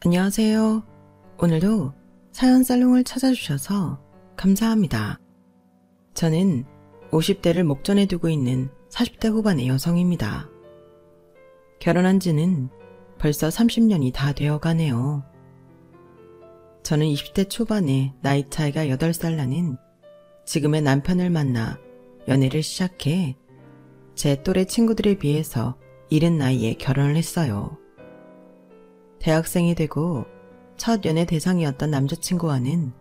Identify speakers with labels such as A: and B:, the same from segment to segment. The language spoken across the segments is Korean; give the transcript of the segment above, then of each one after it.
A: 안녕하세요. 오늘도 사연 살롱을 찾아주셔서 감사합니다. 저는 50대를 목전에 두고 있는 40대 후반의 여성입니다. 결혼한 지는 벌써 30년이 다 되어 가네요. 저는 20대 초반에 나이 차이가 8살 나는 지금의 남편을 만나 연애를 시작해 제 또래 친구들에 비해서 이른 나이에 결혼을 했어요. 대학생이 되고 첫 연애 대상이었던 남자친구와는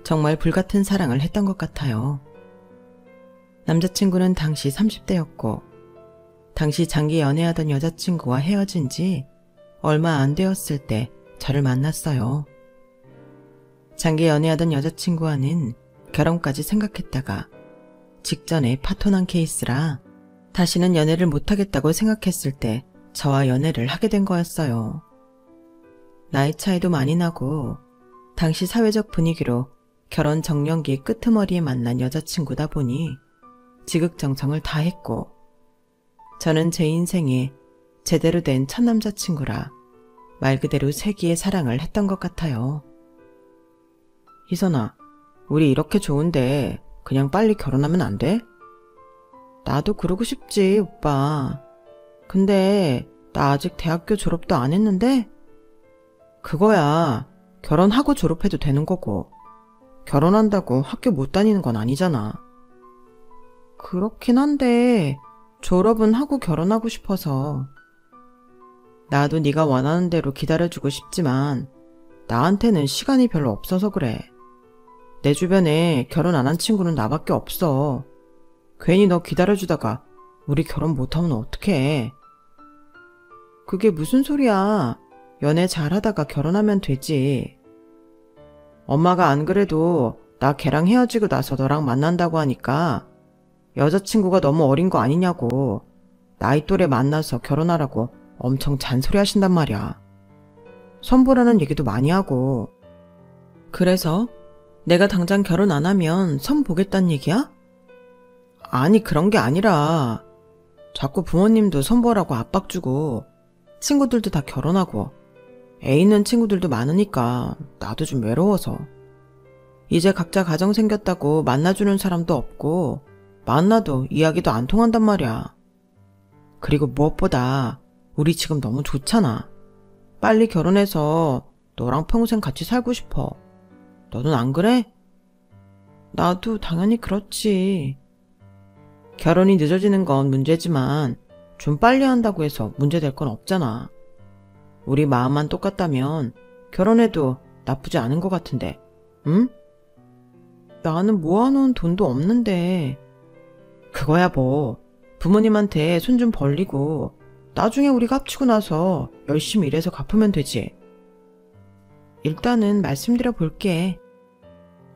A: 정말 불같은 사랑을 했던 것 같아요. 남자친구는 당시 30대였고 당시 장기 연애하던 여자친구와 헤어진 지 얼마 안 되었을 때 저를 만났어요. 장기 연애하던 여자친구와는 결혼까지 생각했다가 직전에 파토난 케이스라 다시는 연애를 못하겠다고 생각했을 때 저와 연애를 하게 된 거였어요. 나이 차이도 많이 나고 당시 사회적 분위기로 결혼 정년기 끄트머리에 만난 여자친구다 보니 지극정성을 다했고 저는 제 인생에 제대로 된 첫 남자친구라 말 그대로 세기의 사랑을 했던 것 같아요. 희선아, 우리 이렇게 좋은데 그냥 빨리 결혼하면 안 돼? 나도 그러고 싶지, 오빠. 근데 나 아직 대학교 졸업도 안 했는데? 그거야, 결혼하고 졸업해도 되는 거고 결혼한다고 학교 못 다니는 건 아니잖아. 그렇긴 한데 졸업은 하고 결혼하고 싶어서. 나도 네가 원하는 대로 기다려주고 싶지만 나한테는 시간이 별로 없어서 그래. 내 주변에 결혼 안 한 친구는 나밖에 없어. 괜히 너 기다려주다가 우리 결혼 못하면 어떡해. 그게 무슨 소리야. 연애 잘하다가 결혼하면 되지. 엄마가 안 그래도 나 걔랑 헤어지고 나서 너랑 만난다고 하니까 여자친구가 너무 어린 거 아니냐고 나이 또래 만나서 결혼하라고 엄청 잔소리 하신단 말이야. 선보라는 얘기도 많이 하고. 그래서 내가 당장 결혼 안 하면 선 보겠다는 얘기야? 아니, 그런 게 아니라 자꾸 부모님도 선보라고 압박 주고 친구들도 다 결혼하고 애 있는 친구들도 많으니까 나도 좀 외로워서. 이제 각자 가정 생겼다고 만나주는 사람도 없고 만나도 이야기도 안 통한단 말이야. 그리고 무엇보다 우리 지금 너무 좋잖아. 빨리 결혼해서 너랑 평생 같이 살고 싶어. 너는 안 그래? 나도 당연히 그렇지. 결혼이 늦어지는 건 문제지만 좀 빨리 한다고 해서 문제될 건 없잖아. 우리 마음만 똑같다면 결혼해도 나쁘지 않은 것 같은데, 응? 나는 모아놓은 돈도 없는데. 그거야 뭐 부모님한테 손 좀 벌리고 나중에 우리가 합치고 나서 열심히 일해서 갚으면 되지. 일단은 말씀드려 볼게.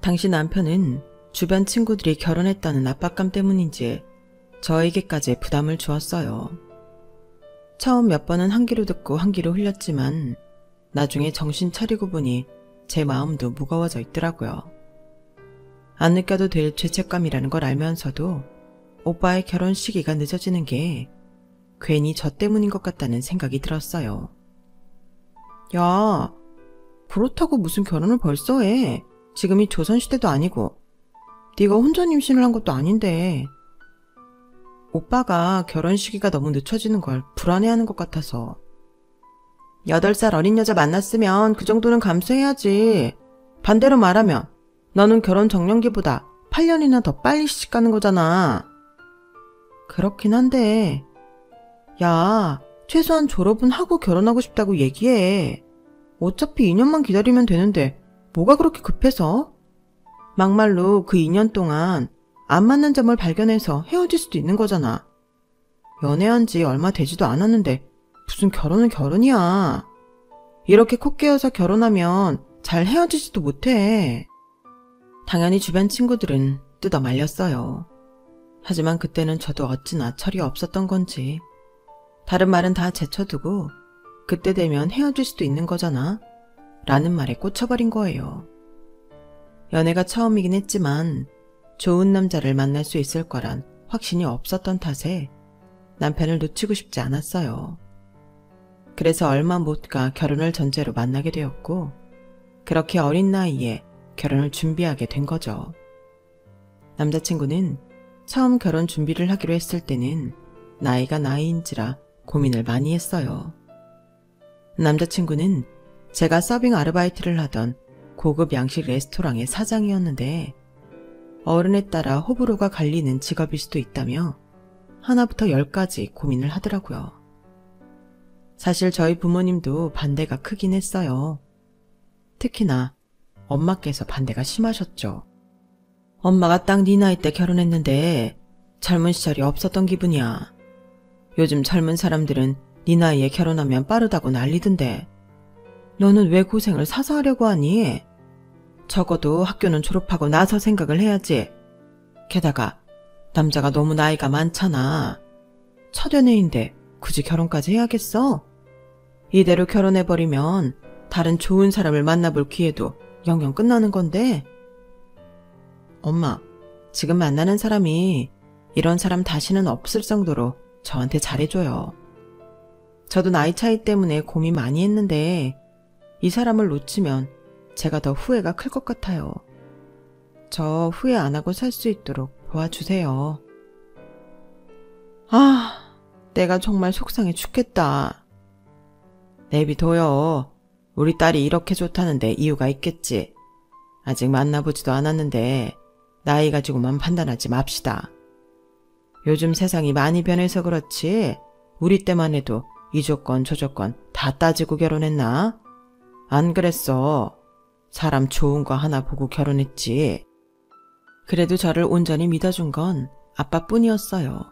A: 당시 남편은 주변 친구들이 결혼했다는 압박감 때문인지 저에게까지 부담을 주었어요. 처음 몇 번은 한 귀로 듣고 한 귀로 흘렸지만 나중에 정신 차리고 보니 제 마음도 무거워져 있더라고요. 안 느껴도 될 죄책감이라는 걸 알면서도 오빠의 결혼 시기가 늦어지는 게 괜히 저 때문인 것 같다는 생각이 들었어요. 야, 그렇다고 무슨 결혼을 벌써 해. 지금이 조선시대도 아니고 네가 혼자 임신을 한 것도 아닌데. 오빠가 결혼 시기가 너무 늦춰지는 걸 불안해하는 것 같아서. 8살 어린 여자 만났으면 그 정도는 감수해야지. 반대로 말하면 너는 결혼 정년기보다 8년이나 더 빨리 시집가는 거잖아. 그렇긴 한데. 야, 최소한 졸업은 하고 결혼하고 싶다고 얘기해. 어차피 2년만 기다리면 되는데 뭐가 그렇게 급해서? 막말로 그 2년 동안 안 맞는 점을 발견해서 헤어질 수도 있는 거잖아. 연애한 지 얼마 되지도 않았는데 무슨 결혼은 결혼이야. 이렇게 코 깨어서 결혼하면 잘 헤어지지도 못해. 당연히 주변 친구들은 뜯어 말렸어요. 하지만 그때는 저도 어찌나 철이 없었던 건지 다른 말은 다 제쳐두고 그때 되면 헤어질 수도 있는 거잖아 라는 말에 꽂혀버린 거예요. 연애가 처음이긴 했지만 좋은 남자를 만날 수 있을 거란 확신이 없었던 탓에 남편을 놓치고 싶지 않았어요. 그래서 얼마 못 가 결혼을 전제로 만나게 되었고, 그렇게 어린 나이에 결혼을 준비하게 된 거죠. 남자친구는 처음 결혼 준비를 하기로 했을 때는 나이가 나이인지라 고민을 많이 했어요. 남자친구는 제가 서빙 아르바이트를 하던 고급 양식 레스토랑의 사장이었는데 어른에 따라 호불호가 갈리는 직업일 수도 있다며 하나부터 10까지 고민을 하더라고요. 사실 저희 부모님도 반대가 크긴 했어요. 특히나 엄마께서 반대가 심하셨죠. 엄마가 딱 네 나이 때 결혼했는데 젊은 시절이 없었던 기분이야. 요즘 젊은 사람들은 네 나이에 결혼하면 빠르다고 난리던데 너는 왜 고생을 사서 하려고 하니? 적어도 학교는 졸업하고 나서 생각을 해야지. 게다가 남자가 너무 나이가 많잖아. 첫 연애인데 굳이 결혼까지 해야겠어? 이대로 결혼해버리면 다른 좋은 사람을 만나볼 기회도 영영 끝나는 건데. 엄마, 지금 만나는 사람이 이런 사람 다시는 없을 정도로 저한테 잘해줘요. 저도 나이 차이 때문에 고민 많이 했는데 이 사람을 놓치면 제가 더 후회가 클 것 같아요. 저 후회 안 하고 살 수 있도록 도와주세요. 아, 내가 정말 속상해 죽겠다. 내비둬요. 우리 딸이 이렇게 좋다는데 이유가 있겠지. 아직 만나보지도 않았는데 나이 가지고만 판단하지 맙시다. 요즘 세상이 많이 변해서 그렇지 우리 때만 해도 이 조건 저 조건 다 따지고 결혼했나? 안 그랬어. 사람 좋은 거 하나 보고 결혼했지. 그래도 저를 온전히 믿어준 건 아빠뿐이었어요.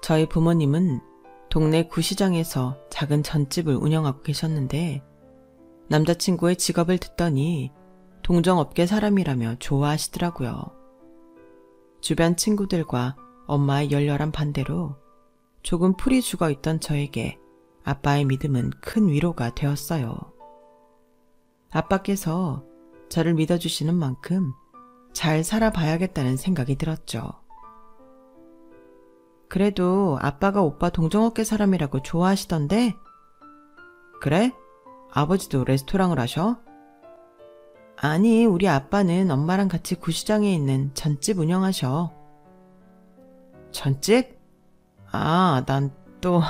A: 저희 부모님은 동네 구시장에서 작은 전집을 운영하고 계셨는데 남자친구의 직업을 듣더니 동정업계 사람이라며 좋아하시더라고요. 주변 친구들과 엄마의 열렬한 반대로 조금 풀이 죽어있던 저에게 아빠의 믿음은 큰 위로가 되었어요. 아빠께서 저를 믿어주시는 만큼 잘 살아봐야겠다는 생각이 들었죠. 그래도 아빠가 오빠 동정업계 사람이라고 좋아하시던데? 그래? 아버지도 레스토랑을 하셔? 아니, 우리 아빠는 엄마랑 같이 구시장에 있는 전집 운영하셔. 전집? 아, 난 또...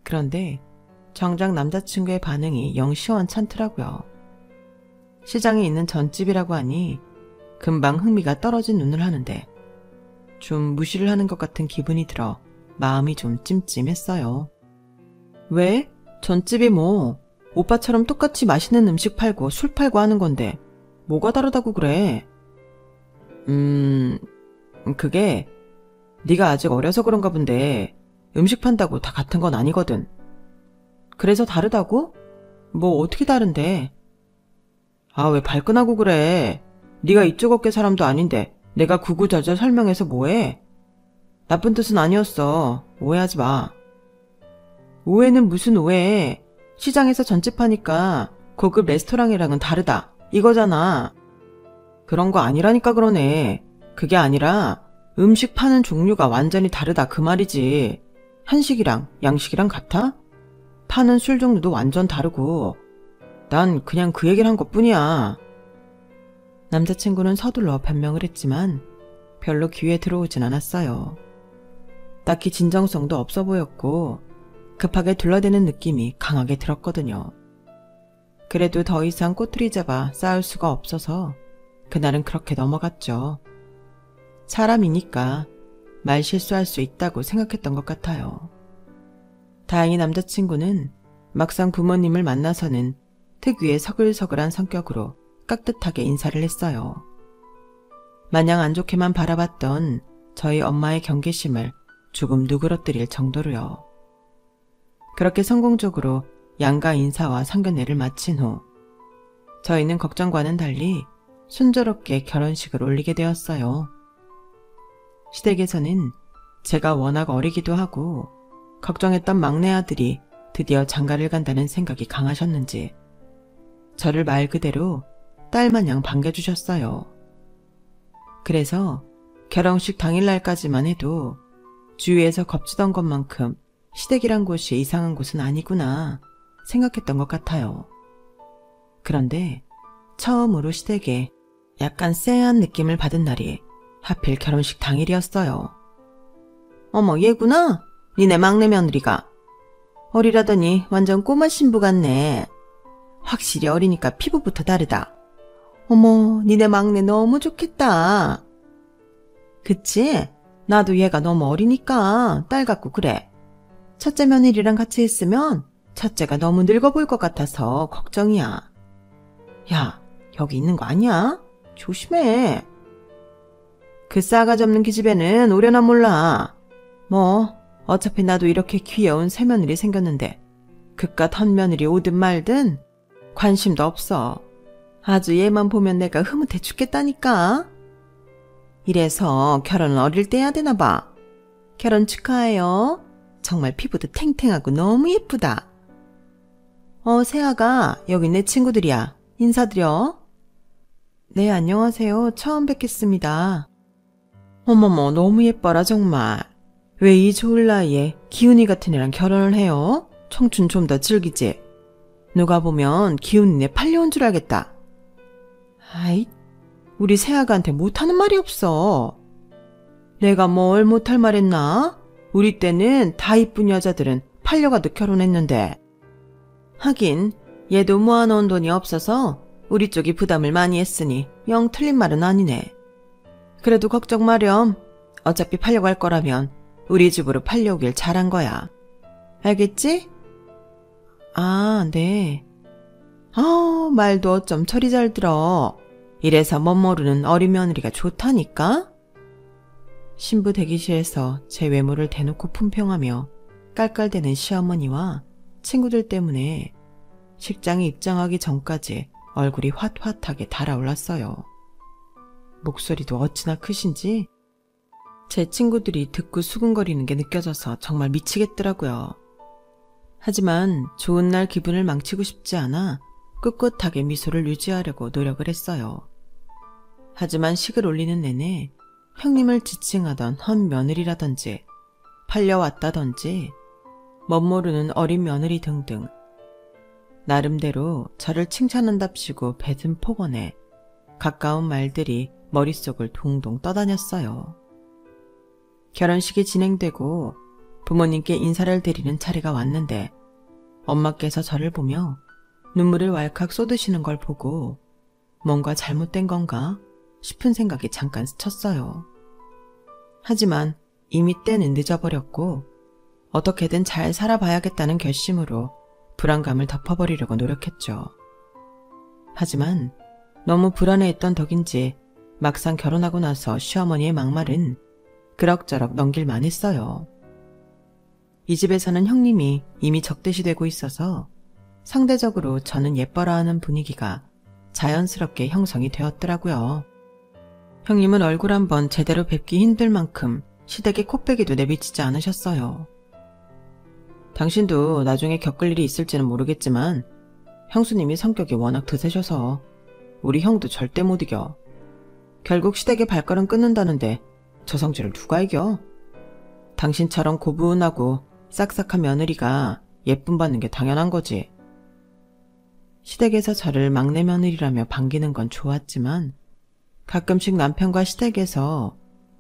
A: 그런데 정작 남자친구의 반응이 영 시원찮더라고요. 시장에 있는 전집이라고 하니 금방 흥미가 떨어진 눈을 하는데 좀 무시를 하는 것 같은 기분이 들어 마음이 좀 찜찜했어요. 왜? 전집이 뭐 오빠처럼 똑같이 맛있는 음식 팔고 술 팔고 하는 건데 뭐가 다르다고 그래? 그게 네가 아직 어려서 그런가 본데 음식 판다고 다 같은 건 아니거든. 그래서 다르다고? 뭐 어떻게 다른데? 아, 왜 발끈하고 그래? 네가 이쪽 업계 사람도 아닌데 내가 구구절절 설명해서 뭐해? 나쁜 뜻은 아니었어. 오해하지 마. 오해는 무슨 오해? 시장에서 전집 파니까 고급 레스토랑이랑은 다르다 이거잖아. 그런 거 아니라니까 그러네. 그게 아니라 음식 파는 종류가 완전히 다르다 그 말이지. 한식이랑 양식이랑 같아? 파는 술 종류도 완전 다르고. 난 그냥 그 얘기를 한 것뿐이야. 남자친구는 서둘러 변명을 했지만 별로 귀에 들어오진 않았어요. 딱히 진정성도 없어 보였고 급하게 둘러대는 느낌이 강하게 들었거든요. 그래도 더 이상 꼬투리 잡아 싸울 수가 없어서 그날은 그렇게 넘어갔죠. 사람이니까 말 실수할 수 있다고 생각했던 것 같아요. 다행히 남자친구는 막상 부모님을 만나서는 특유의 서글서글한 성격으로 깍듯하게 인사를 했어요. 마냥 안 좋게만 바라봤던 저희 엄마의 경계심을 조금 누그러뜨릴 정도로요. 그렇게 성공적으로 양가 인사와 상견례를 마친 후 저희는 걱정과는 달리 순조롭게 결혼식을 올리게 되었어요. 시댁에서는 제가 워낙 어리기도 하고 걱정했던 막내 아들이 드디어 장가를 간다는 생각이 강하셨는지 저를 말 그대로 딸마냥 반겨주셨어요. 그래서 결혼식 당일날까지만 해도 주위에서 겁주던 것만큼 시댁이란 곳이 이상한 곳은 아니구나 생각했던 것 같아요. 그런데 처음으로 시댁에 약간 쎄한 느낌을 받은 날이 하필 결혼식 당일이었어요. 어머, 얘구나? 니네 막내 며느리가. 어리라더니 완전 꼬마 신부 같네. 확실히 어리니까 피부부터 다르다. 어머, 니네 막내 너무 좋겠다. 그치? 나도 얘가 너무 어리니까 딸 같고 그래. 첫째 며느리랑 같이 있으면 첫째가 너무 늙어 보일 것 같아서 걱정이야. 야, 여기 있는 거 아니야? 조심해. 그 싸가지 없는 기집애는 오려나 몰라. 뭐 어차피 나도 이렇게 귀여운 새며느리 생겼는데 그깟 헛며느리 오든 말든 관심도 없어. 아주 얘만 보면 내가 흐뭇해 죽겠다니까. 이래서 결혼은 어릴 때 해야 되나 봐. 결혼 축하해요. 정말 피부도 탱탱하고 너무 예쁘다. 세아가 여기 내 친구들이야. 인사드려. 네, 안녕하세요. 처음 뵙겠습니다. 어머머, 너무 예뻐라 정말. 왜 이 좋을 나이에 기훈이 같은 애랑 결혼을 해요? 청춘 좀 더 즐기지. 누가 보면 기훈이네 팔려온 줄 알겠다. 아이, 우리 세아가한테 못하는 말이 없어. 내가 뭘 못할 말 했나? 우리 때는 다 이쁜 여자들은 팔려가도 결혼했는데. 하긴 얘도 모아놓은 돈이 없어서 우리 쪽이 부담을 많이 했으니 영 틀린 말은 아니네. 그래도 걱정 마렴. 어차피 팔려갈 거라면 우리 집으로 팔려오길 잘한 거야. 알겠지? 아, 네. 말도 어쩜 저리 잘 들어. 이래서 멋모르는 어린 며느리가 좋다니까? 신부 대기실에서 제 외모를 대놓고 품평하며 깔깔대는 시어머니와 친구들 때문에 식장에 입장하기 전까지 얼굴이 홧홧하게 달아올랐어요. 목소리도 어찌나 크신지 제 친구들이 듣고 수근거리는 게 느껴져서 정말 미치겠더라고요. 하지만 좋은 날 기분을 망치고 싶지 않아 꿋꿋하게 미소를 유지하려고 노력을 했어요. 하지만 식을 올리는 내내 형님을 지칭하던 헌 며느리라든지 팔려왔다든지 멋모르는 어린 며느리 등등 나름대로 저를 칭찬한답시고 뱉은 폭언에 가까운 말들이 머릿속을 동동 떠다녔어요. 결혼식이 진행되고 부모님께 인사를 드리는 차례가 왔는데 엄마께서 저를 보며 눈물을 왈칵 쏟으시는 걸 보고 뭔가 잘못된 건가 싶은 생각이 잠깐 스쳤어요. 하지만 이미 때는 늦어버렸고 어떻게든 잘 살아봐야겠다는 결심으로 불안감을 덮어버리려고 노력했죠. 하지만 너무 불안해했던 덕인지 막상 결혼하고 나서 시어머니의 막말은 그럭저럭 넘길만 했어요. 이 집에서는 형님이 이미 적대시 되고 있어서 상대적으로 저는 예뻐라하는 분위기가 자연스럽게 형성이 되었더라고요. 형님은 얼굴 한번 제대로 뵙기 힘들 만큼 시댁에 코빼기도 내비치지 않으셨어요. 당신도 나중에 겪을 일이 있을지는 모르겠지만 형수님이 성격이 워낙 드세셔서 우리 형도 절대 못 이겨. 결국 시댁에 발걸음 끊는다는데 저 성질을 누가 이겨? 당신처럼 고분하고 싹싹한 며느리가 예쁨 받는 게 당연한 거지. 시댁에서 저를 막내 며느리라며 반기는 건 좋았지만 가끔씩 남편과 시댁에서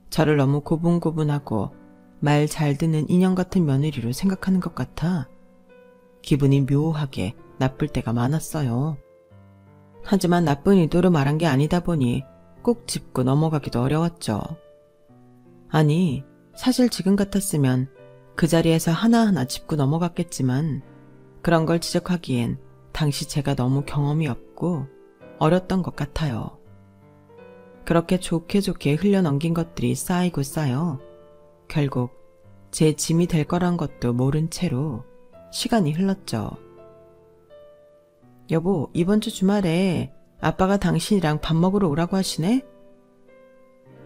A: 저를 너무 고분고분하고 말 잘 듣는 인형 같은 며느리로 생각하는 것 같아 기분이 묘하게 나쁠 때가 많았어요. 하지만 나쁜 의도로 말한 게 아니다 보니 꼭 짚고 넘어가기도 어려웠죠. 아니, 사실 지금 같았으면 그 자리에서 하나하나 짚고 넘어갔겠지만 그런 걸 지적하기엔 당시 제가 너무 경험이 없고 어렸던 것 같아요. 그렇게 좋게 좋게 흘려넘긴 것들이 쌓이고 쌓여 결국 제 짐이 될 거란 것도 모른 채로 시간이 흘렀죠. 여보, 이번 주 주말에 아빠가 당신이랑 밥 먹으러 오라고 하시네?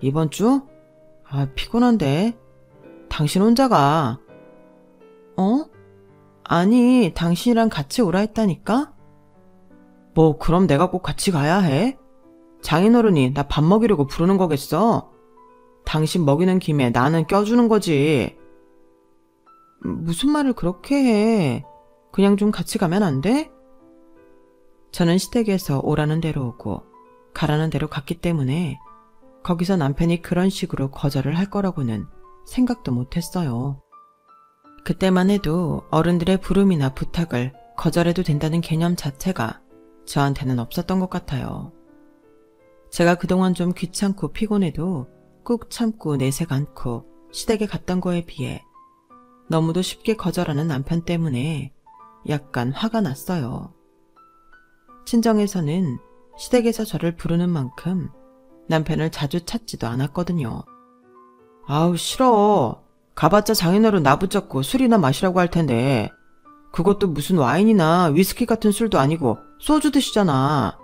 A: 이번 주? 피곤한데. 당신 혼자 가. 아니, 당신이랑 같이 오라 했다니까? 뭐 그럼 내가 꼭 같이 가야 해? 장인어른이 나 밥 먹이려고 부르는 거겠어? 당신 먹이는 김에 나는 껴주는 거지. 무슨 말을 그렇게 해. 그냥 좀 같이 가면 안 돼? 저는 시댁에서 오라는 대로 오고 가라는 대로 갔기 때문에 거기서 남편이 그런 식으로 거절을 할 거라고는 생각도 못했어요. 그때만 해도 어른들의 부름이나 부탁을 거절해도 된다는 개념 자체가 저한테는 없었던 것 같아요. 제가 그동안 좀 귀찮고 피곤해도 꾹 참고 내색 않고 시댁에 갔던 거에 비해 너무도 쉽게 거절하는 남편 때문에 약간 화가 났어요. 친정에서는 시댁에서 저를 부르는 만큼 남편을 자주 찾지도 않았거든요. 아우 싫어. 가봤자 장인어른 나붙잡고 술이나 마시라고 할 텐데 그것도 무슨 와인이나 위스키 같은 술도 아니고 소주 드시잖아.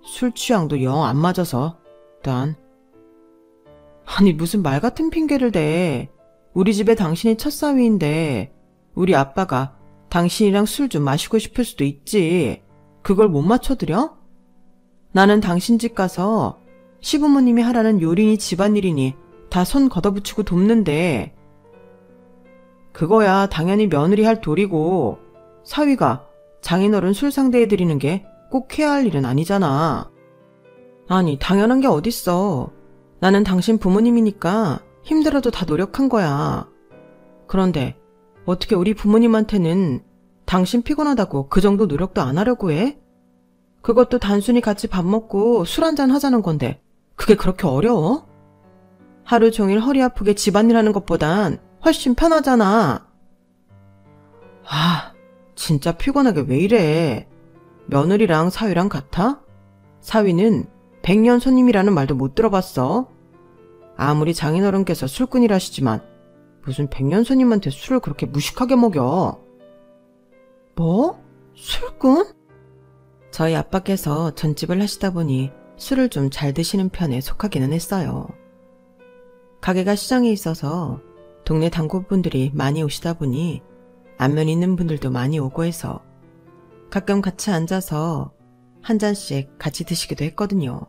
A: 술 취향도 영 안 맞아서 난. 아니 무슨 말 같은 핑계를 대. 우리 집에 당신이 첫 사위인데 우리 아빠가 당신이랑 술 좀 마시고 싶을 수도 있지. 그걸 못 맞춰드려? 나는 당신 집 가서 시부모님이 하라는 요리니 집안일이니 다 손 걷어붙이고 돕는데 그거야 당연히 며느리 할 도리고 사위가 장인어른 술 상대해드리는 게 꼭 해야 할 일은 아니잖아. 아니 당연한 게 어딨어. 나는 당신 부모님이니까 힘들어도 다 노력한 거야. 그런데 어떻게 우리 부모님한테는 당신 피곤하다고 그 정도 노력도 안 하려고 해? 그것도 단순히 같이 밥 먹고 술 한잔 하자는 건데 그게 그렇게 어려워? 하루 종일 허리 아프게 집안일 하는 것보단 훨씬 편하잖아. 아, 진짜 피곤하게 왜 이래. 며느리랑 사위랑 같아? 사위는 백년 손님이라는 말도 못 들어봤어. 아무리 장인어른께서 술꾼이라시지만 무슨 백년 손님한테 술을 그렇게 무식하게 먹여. 뭐? 술꾼? 저희 아빠께서 전집을 하시다 보니 술을 좀 잘 드시는 편에 속하기는 했어요. 가게가 시장에 있어서 동네 단골분들이 많이 오시다 보니 안면 있는 분들도 많이 오고 해서 가끔 같이 앉아서 한 잔씩 같이 드시기도 했거든요.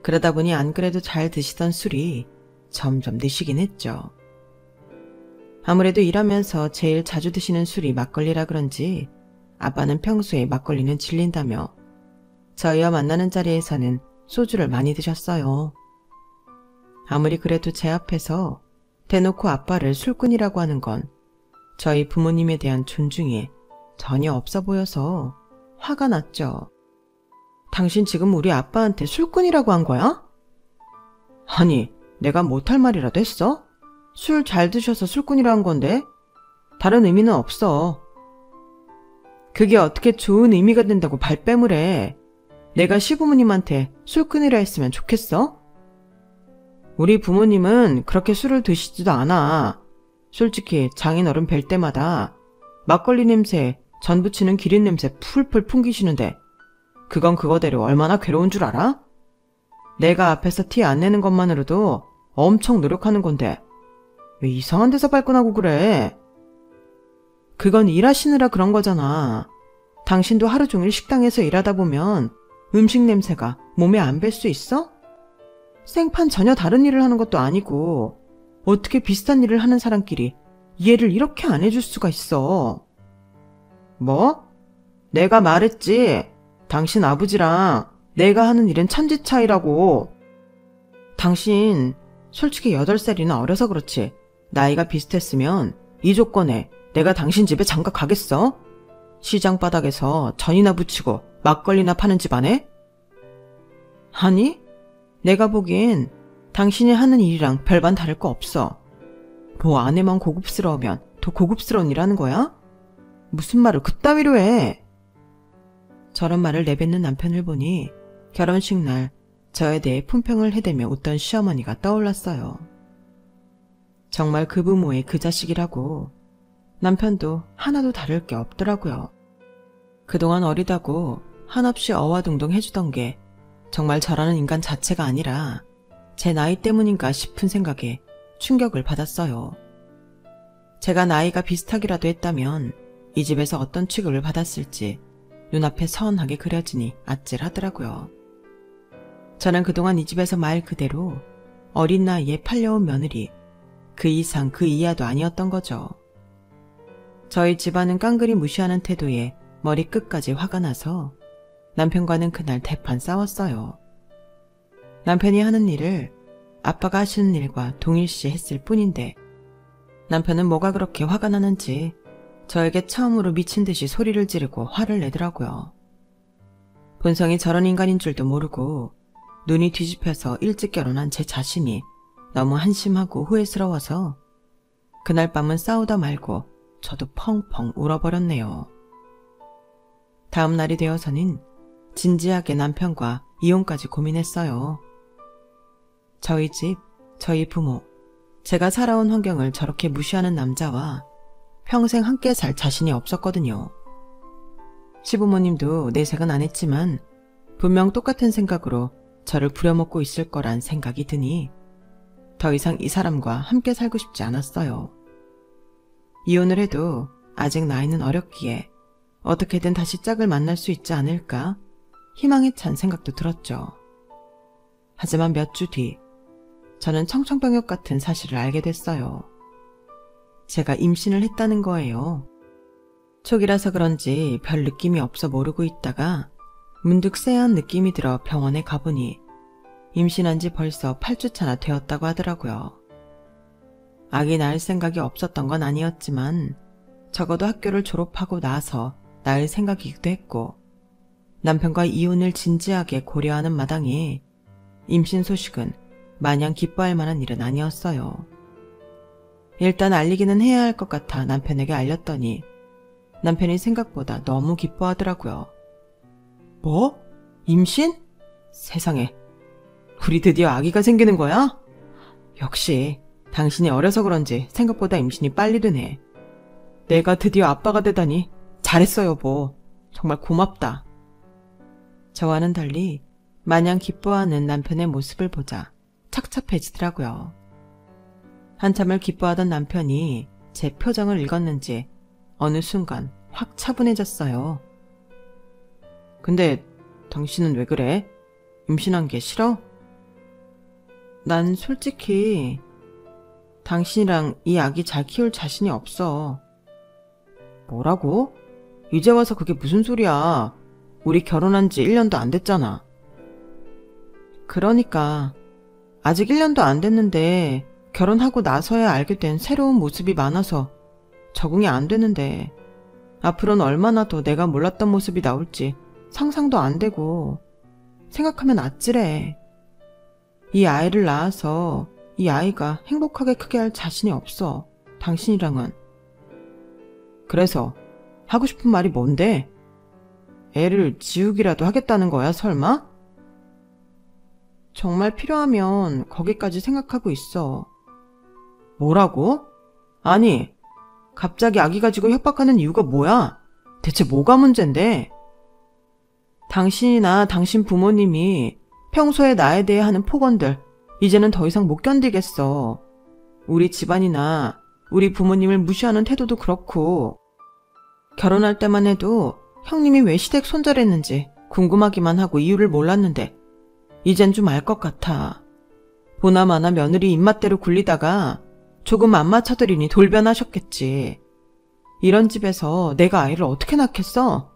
A: 그러다 보니 안 그래도 잘 드시던 술이 점점 드시긴 했죠. 아무래도 일하면서 제일 자주 드시는 술이 막걸리라 그런지 아빠는 평소에 막걸리는 질린다며 저희와 만나는 자리에서는 소주를 많이 드셨어요. 아무리 그래도 제 앞에서 대놓고 아빠를 술꾼이라고 하는 건 저희 부모님에 대한 존중이 전혀 없어 보여서 화가 났죠. 당신 지금 우리 아빠한테 술꾼이라고 한 거야? 아니, 내가 못할 말이라도 했어? 술 잘 드셔서 술꾼이라 한 건데 다른 의미는 없어. 그게 어떻게 좋은 의미가 된다고 발뺌을 해. 내가 시부모님한테 술꾼이라 했으면 좋겠어? 우리 부모님은 그렇게 술을 드시지도 않아. 솔직히 장인어른 뵐 때마다 막걸리 냄새, 전 부치는 기린 냄새 풀풀 풍기시는데 그건 그거대로 얼마나 괴로운 줄 알아? 내가 앞에서 티 안 내는 것만으로도 엄청 노력하는 건데 왜 이상한 데서 발끈하고 그래? 그건 일하시느라 그런 거잖아. 당신도 하루 종일 식당에서 일하다 보면 음식 냄새가 몸에 안 뵐 수 있어? 생판 전혀 다른 일을 하는 것도 아니고 어떻게 비슷한 일을 하는 사람끼리 이해를 이렇게 안 해줄 수가 있어. 뭐? 내가 말했지. 당신 아버지랑 내가 하는 일은 천지 차이라고. 당신 솔직히 8살이나 어려서 그렇지 나이가 비슷했으면 이 조건에 내가 당신 집에 장가 가겠어? 시장 바닥에서 전이나 부치고 막걸리나 파는 집안에? 아니, 내가 보기엔 당신이 하는 일이랑 별반 다를 거 없어. 뭐 아내만 고급스러우면 더 고급스러운 일 하는 거야? 무슨 말을 그따위로 해? 저런 말을 내뱉는 남편을 보니 결혼식 날 저에 대해 품평을 해대며 웃던 시어머니가 떠올랐어요. 정말 그 부모의 그 자식이라고 남편도 하나도 다를 게 없더라고요. 그동안 어리다고 한없이 어와둥둥 해주던 게 정말 저라는 인간 자체가 아니라 제 나이 때문인가 싶은 생각에 충격을 받았어요. 제가 나이가 비슷하기라도 했다면 이 집에서 어떤 취급을 받았을지 눈앞에 선하게 그려지니 아찔하더라고요. 저는 그동안 이 집에서 말 그대로 어린 나이에 팔려온 며느리, 그 이상 그 이하도 아니었던 거죠. 저희 집안은 깡그리 무시하는 태도에 머리끝까지 화가 나서 남편과는 그날 대판 싸웠어요. 남편이 하는 일을 아빠가 하시는 일과 동일시 했을 뿐인데 남편은 뭐가 그렇게 화가 나는지 저에게 처음으로 미친 듯이 소리를 지르고 화를 내더라고요. 본성이 저런 인간인 줄도 모르고 눈이 뒤집혀서 일찍 결혼한 제 자신이 너무 한심하고 후회스러워서 그날 밤은 싸우다 말고 저도 펑펑 울어버렸네요. 다음 날이 되어서는 진지하게 남편과 이혼까지 고민했어요. 저희 집, 저희 부모, 제가 살아온 환경을 저렇게 무시하는 남자와 평생 함께 살 자신이 없었거든요. 시부모님도 내색은 안 했지만 분명 똑같은 생각으로 저를 부려먹고 있을 거란 생각이 드니 더 이상 이 사람과 함께 살고 싶지 않았어요. 이혼을 해도 아직 나이는 어렸기에 어떻게든 다시 짝을 만날 수 있지 않을까 희망에 찬 생각도 들었죠. 하지만 몇 주 뒤 저는 청천벽력 같은 사실을 알게 됐어요. 제가 임신을 했다는 거예요. 초기라서 그런지 별 느낌이 없어 모르고 있다가 문득 쎄한 느낌이 들어 병원에 가보니 임신한 지 벌써 8주차나 되었다고 하더라고요. 아기 낳을 생각이 없었던 건 아니었지만 적어도 학교를 졸업하고 나서 낳을 생각이기도 했고 남편과 이혼을 진지하게 고려하는 마당에 임신 소식은 마냥 기뻐할 만한 일은 아니었어요. 일단 알리기는 해야 할 것 같아 남편에게 알렸더니 남편이 생각보다 너무 기뻐하더라고요. 뭐? 임신? 세상에. 우리 드디어 아기가 생기는 거야? 역시 당신이 어려서 그런지 생각보다 임신이 빨리 되네. 내가 드디어 아빠가 되다니 잘했어 여보. 정말 고맙다. 저와는 달리 마냥 기뻐하는 남편의 모습을 보자 착잡해지더라고요. 한참을 기뻐하던 남편이 제 표정을 읽었는지 어느 순간 확 차분해졌어요. 근데 당신은 왜 그래? 임신한 게 싫어? 난 솔직히 당신이랑 이 아기 잘 키울 자신이 없어. 뭐라고? 이제 와서 그게 무슨 소리야. 우리 결혼한 지 1년도 안 됐잖아. 그러니까 아직 1년도 안 됐는데 결혼하고 나서야 알게 된 새로운 모습이 많아서 적응이 안 되는데 앞으로는 얼마나 더 내가 몰랐던 모습이 나올지 상상도 안 되고 생각하면 아찔해. 이 아이를 낳아서 이 아이가 행복하게 크게 할 자신이 없어. 당신이랑은. 그래서 하고 싶은 말이 뭔데? 애를 지우기라도 하겠다는 거야 설마? 정말 필요하면 거기까지 생각하고 있어. 뭐라고? 아니, 갑자기 아기 가지고 협박하는 이유가 뭐야? 대체 뭐가 문제인데? 당신이나 당신 부모님이 평소에 나에 대해 하는 폭언들 이제는 더 이상 못 견디겠어. 우리 집안이나 우리 부모님을 무시하는 태도도 그렇고 결혼할 때만 해도 형님이 왜 시댁 손절했는지 궁금하기만 하고 이유를 몰랐는데 이젠 좀 알 것 같아. 보나마나 며느리 입맛대로 굴리다가 조금 안 맞춰드리니 돌변하셨겠지. 이런 집에서 내가 아이를 어떻게 낳겠어?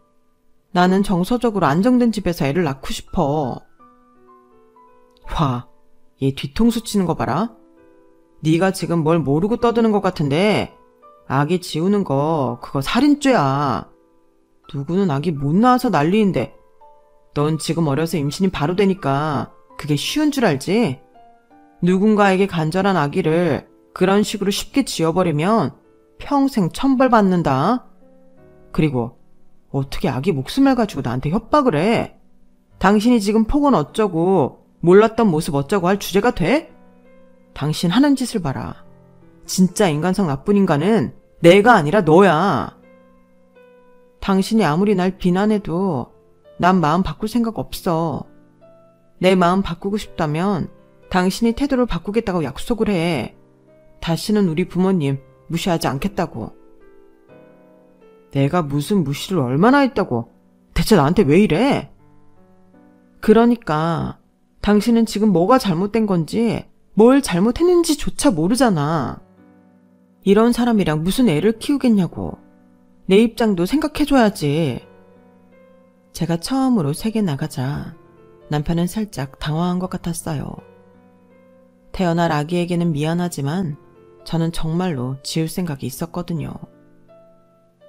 A: 나는 정서적으로 안정된 집에서 애를 낳고 싶어. 와, 얘 뒤통수 치는 거 봐라. 네가 지금 뭘 모르고 떠드는 것 같은데 아기 지우는 거 그거 살인죄야. 누구는 아기 못 낳아서 난리인데 넌 지금 어려서 임신이 바로 되니까 그게 쉬운 줄 알지? 누군가에게 간절한 아기를 그런 식으로 쉽게 지워버리면 평생 천벌받는다. 그리고 어떻게 아기 목숨을 가지고 나한테 협박을 해? 당신이 지금 폭언 어쩌고 몰랐던 모습 어쩌고 할 주제가 돼? 당신 하는 짓을 봐라. 진짜 인간성 나쁜 인간은 내가 아니라 너야. 당신이 아무리 날 비난해도 난 마음 바꿀 생각 없어. 내 마음 바꾸고 싶다면 당신이 태도를 바꾸겠다고 약속을 해. 다시는 우리 부모님 무시하지 않겠다고. 내가 무슨 무시를 얼마나 했다고. 대체 나한테 왜 이래? 그러니까 당신은 지금 뭐가 잘못된 건지 뭘 잘못했는지조차 모르잖아. 이런 사람이랑 무슨 애를 키우겠냐고. 내 입장도 생각해줘야지. 제가 처음으로 세게 나가자 남편은 살짝 당황한 것 같았어요. 태어날 아기에게는 미안하지만 저는 정말로 지울 생각이 있었거든요.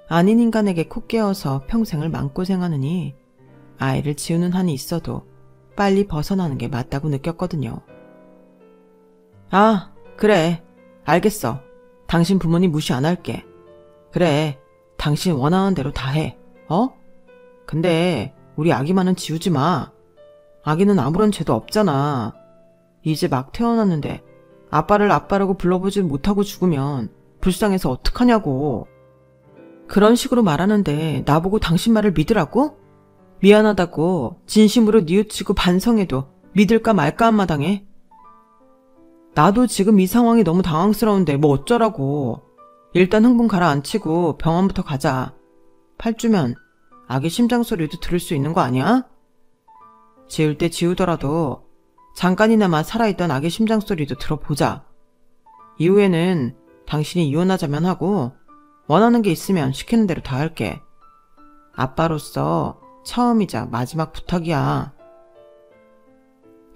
A: 아닌 인간에게 콕 깨어서 평생을 마음고생하느니 아이를 지우는 한이 있어도 빨리 벗어나는 게 맞다고 느꼈거든요. 아, 그래. 알겠어. 당신 부모님 무시 안 할게. 그래. 당신 원하는 대로 다 해. 근데 우리 아기만은 지우지 마. 아기는 아무런 죄도 없잖아. 이제 막 태어났는데 아빠를 아빠라고 불러보지 못하고 죽으면 불쌍해서 어떡하냐고. 그런 식으로 말하는데 나보고 당신 말을 믿으라고? 미안하다고 진심으로 뉘우치고 반성해도 믿을까 말까 한 마당에? 나도 지금 이 상황이 너무 당황스러운데 뭐 어쩌라고. 일단 흥분 가라앉히고 병원부터 가자. 8주면 아기 심장 소리도 들을 수 있는 거 아니야? 지울 때 지우더라도 잠깐이나마 살아있던 아기 심장 소리도 들어보자. 이후에는 당신이 이혼하자면 하고 원하는 게 있으면 시키는 대로 다 할게. 아빠로서 처음이자 마지막 부탁이야.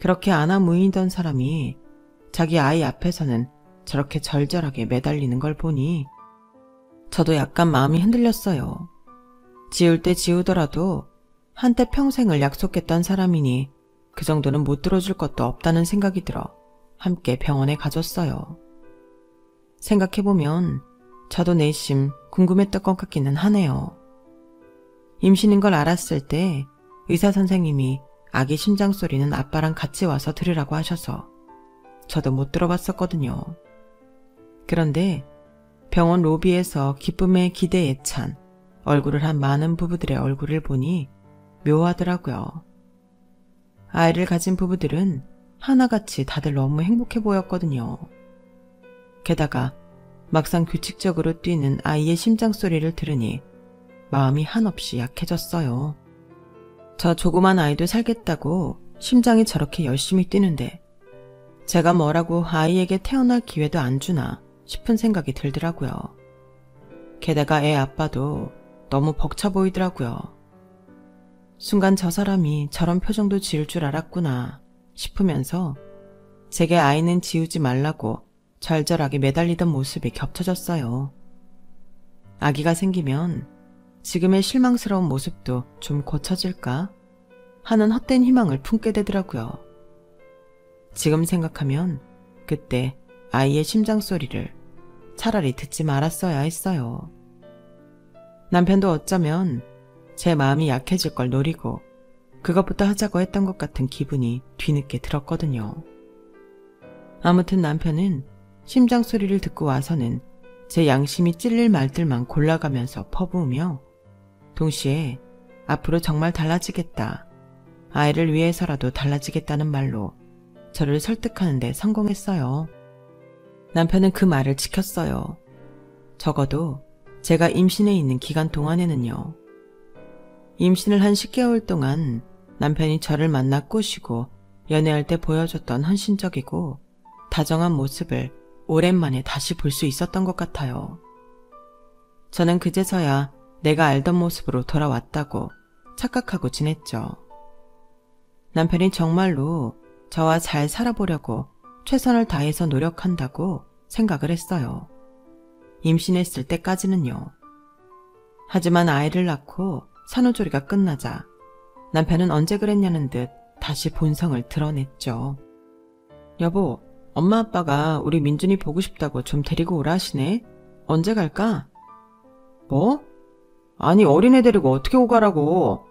A: 그렇게 안아무인던 사람이 자기 아이 앞에서는 저렇게 절절하게 매달리는 걸 보니 저도 약간 마음이 흔들렸어요. 지울 때 지우더라도 한때 평생을 약속했던 사람이니 그 정도는 못 들어줄 것도 없다는 생각이 들어 함께 병원에 가줬어요. 생각해보면 저도 내심 궁금했던 것 같기는 하네요. 임신인 걸 알았을 때 의사 선생님이 아기 심장 소리는 아빠랑 같이 와서 들으라고 하셔서 저도 못 들어봤었거든요. 그런데 병원 로비에서 기쁨의 기대에 찬 얼굴을 한 많은 부부들의 얼굴을 보니 묘하더라고요. 아이를 가진 부부들은 하나같이 다들 너무 행복해 보였거든요. 게다가 막상 규칙적으로 뛰는 아이의 심장 소리를 들으니 마음이 한없이 약해졌어요. 저 조그만 아이도 살겠다고 심장이 저렇게 열심히 뛰는데 제가 뭐라고 아이에게 태어날 기회도 안 주나 싶은 생각이 들더라고요. 게다가 애 아빠도 너무 벅차 보이더라고요. 순간 저 사람이 저런 표정도 지을 줄 알았구나 싶으면서 제게 아이는 지우지 말라고 절절하게 매달리던 모습이 겹쳐졌어요. 아기가 생기면 지금의 실망스러운 모습도 좀 고쳐질까 하는 헛된 희망을 품게 되더라고요. 지금 생각하면 그때 아이의 심장 소리를 차라리 듣지 말았어야 했어요. 남편도 어쩌면 제 마음이 약해질 걸 노리고 그것부터 하자고 했던 것 같은 기분이 뒤늦게 들었거든요. 아무튼 남편은 심장 소리를 듣고 와서는 제 양심이 찔릴 말들만 골라가면서 퍼부으며 동시에 앞으로 정말 달라지겠다, 아이를 위해서라도 달라지겠다는 말로 저를 설득하는 데 성공했어요. 남편은 그 말을 지켰어요. 적어도 제가 임신해 있는 기간 동안에는요. 임신을 한 10개월 동안 남편이 저를 만나 꼬시고 연애할 때 보여줬던 헌신적이고 다정한 모습을 오랜만에 다시 볼 수 있었던 것 같아요. 저는 그제서야 내가 알던 모습으로 돌아왔다고 착각하고 지냈죠. 남편이 정말로 저와 잘 살아보려고 최선을 다해서 노력한다고 생각을 했어요. 임신했을 때까지는요. 하지만 아이를 낳고 산후조리가 끝나자 남편은 언제 그랬냐는 듯 다시 본성을 드러냈죠. 여보, 엄마 아빠가 우리 민준이 보고 싶다고 좀 데리고 오라 하시네. 언제 갈까? 뭐? 아니 어린애 데리고 어떻게 오가라고.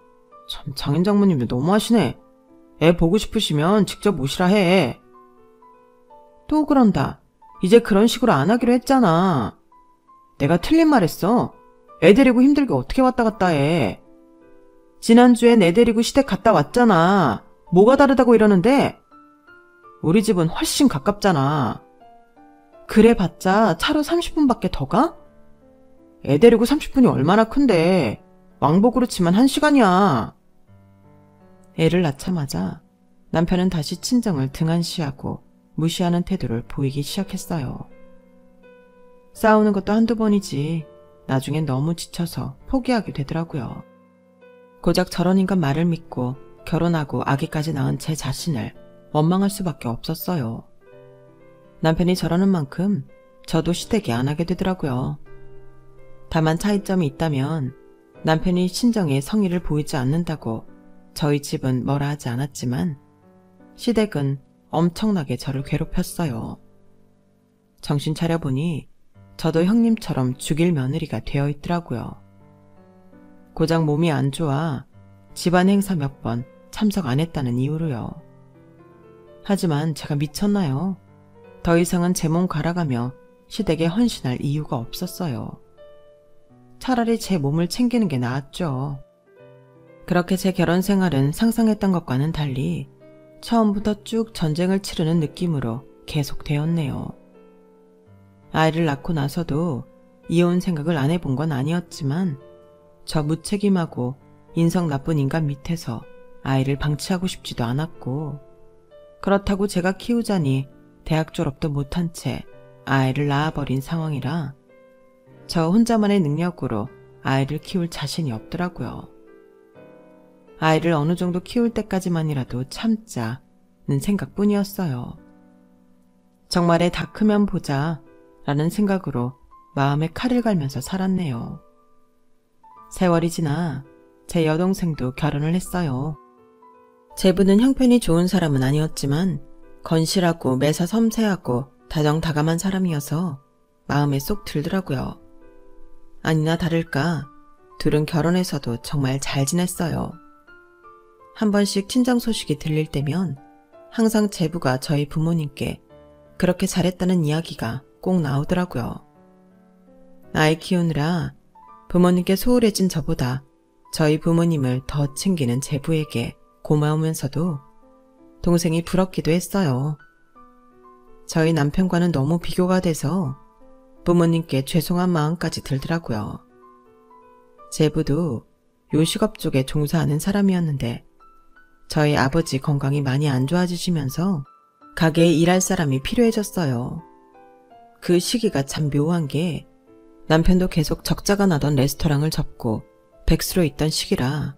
A: 참 장인 장모님도 너무하시네. 애 보고 싶으시면 직접 오시라 해. 또 그런다. 이제 그런 식으로 안 하기로 했잖아. 내가 틀린 말 했어. 애 데리고 힘들게 어떻게 왔다 갔다 해. 지난주엔 애 데리고 시댁 갔다 왔잖아. 뭐가 다르다고 이러는데? 우리 집은 훨씬 가깝잖아. 그래 봤자 차로 30분밖에 더 가? 애 데리고 30분이 얼마나 큰데. 왕복으로 치면 1시간이야. 애를 낳자마자 남편은 다시 친정을 등한시하고 무시하는 태도를 보이기 시작했어요. 싸우는 것도 한두 번이지 나중엔 너무 지쳐서 포기하게 되더라고요. 고작 저런 인간 말을 믿고 결혼하고 아기까지 낳은 제 자신을 원망할 수밖에 없었어요. 남편이 저러는 만큼 저도 시댁이 안 하게 되더라고요. 다만 차이점이 있다면 남편이 친정에 성의를 보이지 않는다고 저희 집은 뭐라 하지 않았지만 시댁은 엄청나게 저를 괴롭혔어요. 정신 차려보니 저도 형님처럼 죽일 며느리가 되어 있더라고요. 고작 몸이 안 좋아 집안 행사 몇 번 참석 안 했다는 이유로요. 하지만 제가 미쳤나요? 더 이상은 제 몸 갈아가며 시댁에 헌신할 이유가 없었어요. 차라리 제 몸을 챙기는 게 나았죠. 그렇게 제 결혼 생활은 상상했던 것과는 달리 처음부터 쭉 전쟁을 치르는 느낌으로 계속되었네요. 아이를 낳고 나서도 이혼 생각을 안 해본 건 아니었지만 저 무책임하고 인성 나쁜 인간 밑에서 아이를 방치하고 싶지도 않았고, 그렇다고 제가 키우자니 대학 졸업도 못한 채 아이를 낳아버린 상황이라 저 혼자만의 능력으로 아이를 키울 자신이 없더라고요. 아이를 어느 정도 키울 때까지만이라도 참자는 생각뿐이었어요. 정말에 다 크면 보자 라는 생각으로 마음에 칼을 갈면서 살았네요. 세월이 지나 제 여동생도 결혼을 했어요. 제부는 형편이 좋은 사람은 아니었지만 건실하고 매사 섬세하고 다정다감한 사람이어서 마음에 쏙 들더라고요. 아니나 다를까 둘은 결혼해서도 정말 잘 지냈어요. 한 번씩 친정 소식이 들릴 때면 항상 제부가 저희 부모님께 그렇게 잘했다는 이야기가 꼭 나오더라고요. 아이 키우느라 부모님께 소홀해진 저보다 저희 부모님을 더 챙기는 제부에게 고마우면서도 동생이 부럽기도 했어요. 저희 남편과는 너무 비교가 돼서 부모님께 죄송한 마음까지 들더라고요. 제부도 요식업 쪽에 종사하는 사람이었는데 저희 아버지 건강이 많이 안 좋아지시면서 가게에 일할 사람이 필요해졌어요. 그 시기가 참 묘한 게 남편도 계속 적자가 나던 레스토랑을 접고 백수로 있던 시기라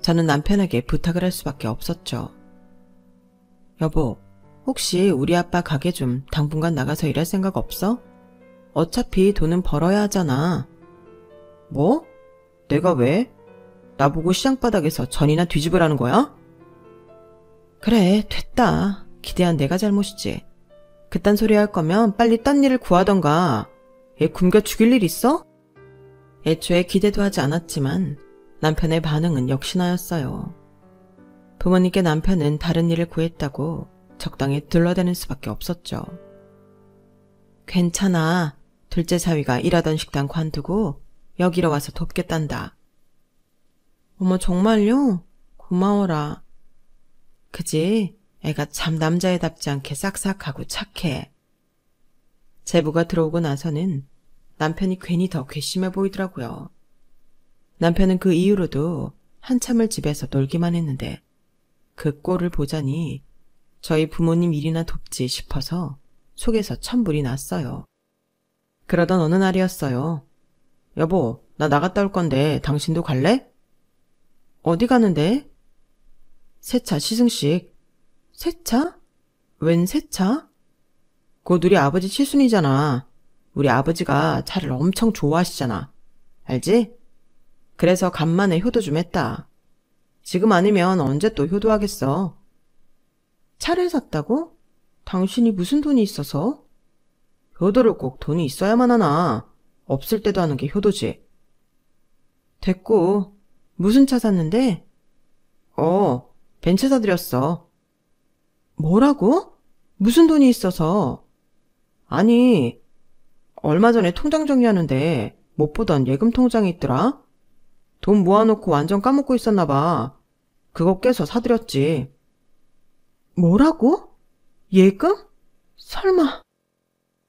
A: 저는 남편에게 부탁을 할 수밖에 없었죠. 여보, 혹시 우리 아빠 가게 좀 당분간 나가서 일할 생각 없어? 어차피 돈은 벌어야 하잖아. 뭐? 내가 왜? 나보고 시장바닥에서 전이나 뒤집으라는 거야? 그래, 됐다. 기대한 내가 잘못이지. 그딴 소리 할 거면 빨리 딴 일을 구하던가. 얘 굶겨 죽일 일 있어? 애초에 기대도 하지 않았지만 남편의 반응은 역시나였어요. 부모님께 남편은 다른 일을 구했다고 적당히 둘러대는 수밖에 없었죠. 괜찮아. 둘째 사위가 일하던 식당 관두고 여기로 와서 돕겠단다. 어머, 정말요? 고마워라. 그지? 애가 참 남자애답지 않게 싹싹하고 착해. 제부가 들어오고 나서는 남편이 괜히 더 괘씸해 보이더라고요. 남편은 그 이후로도 한참을 집에서 놀기만 했는데 그 꼴을 보자니 저희 부모님 일이나 돕지 싶어서 속에서 천불이 났어요. 그러던 어느 날이었어요. 여보, 나 나갔다 올 건데 당신도 갈래? 어디 가는데? 세차 시승식. 세차? 웬 세차? 곧 우리 아버지 칠순이잖아. 우리 아버지가 차를 엄청 좋아하시잖아. 알지? 그래서 간만에 효도 좀 했다. 지금 아니면 언제 또 효도하겠어. 차를 샀다고? 당신이 무슨 돈이 있어서? 효도를 꼭 돈이 있어야만 하나. 없을 때도 하는 게 효도지. 됐고, 무슨 차 샀는데? 벤츠 사드렸어. 뭐라고? 무슨 돈이 있어서? 아니, 얼마 전에 통장 정리하는데 못 보던 예금 통장이 있더라? 돈 모아놓고 완전 까먹고 있었나 봐. 그거 깨서 사드렸지. 뭐라고? 예금? 설마.